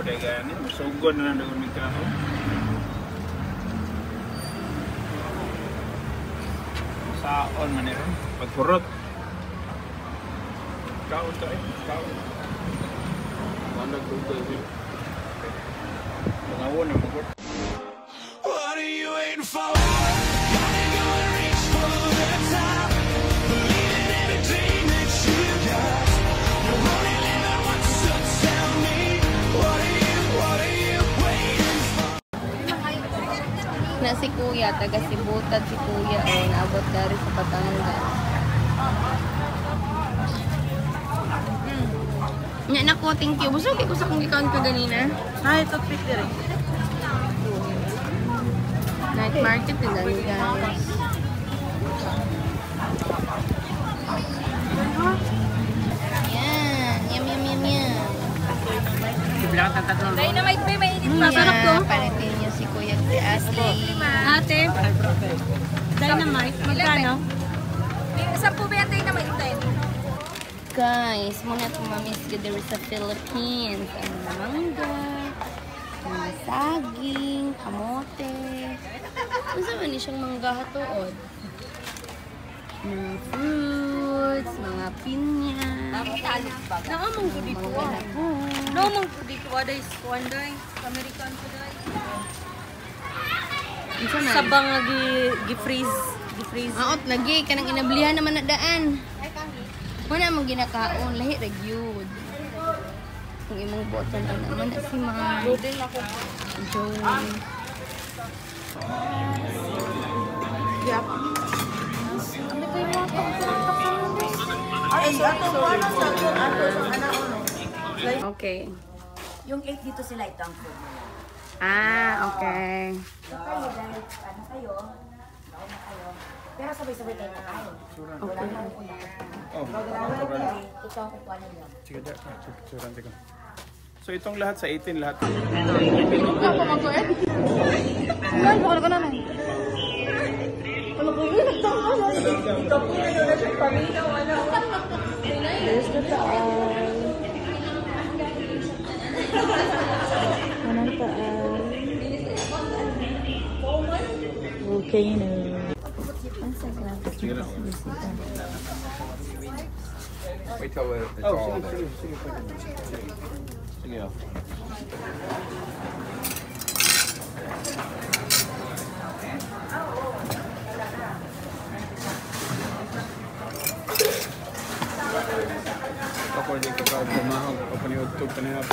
pada gani, masugod na lang ng kaho. Saon man ito, pagpurot. Kaon to kaon. Wala ko ito. Pangawon na pagpurot. What are you waiting for? Gotta go and reach for the top. Believe in everything that you got. You only live it once, so tell me. What are you waiting for? Na si Kuya, taga Sibutad si Kuya, o naabot dari sa Batangas. Nya na ko, thank you. Busog ko sa kong ikaw ka ganina. Ay, ito pwede rin. Night market din lang, guys. Yan. Yum, yum, yum, yum. Dynamite ba? Mainit pa. Sarap to. Palitin niyo si Kuya si Ashley. Ate. Dynamite. Magkano? 10 po ba yan dynamite tayo? Guys, muna tumamis ka there sa Philippines. Ang mangga, ang saging, kamote. Ano sa man siyang mangga hatuod? Mga fruits, mga pinya. Naamang ko dito. Naamang ko dito. Aday, Squanday. American po day. Sabang gi-freeze. Aot lagi, kanang inablihan naman na daan. Muna mong ginakaon, lahi ragyud. Kung imong botan na naman na si Ma. Rodin ako. Joey. Yap. Ay, Okay. Yung 8 dito sila, ito ang food. Okay. So kayo, dahil ano kayo, nauna kayo. Pero sabay-sabay tayo kakain. Wala na ako na. Ito ang kukuha ninyo. Sige, surante ko. So itong lahat sa 18 lahat. Okay na. Sige na. Wait till it's all there. Sige. Ako din ka pumahog. Ako ni utog ka na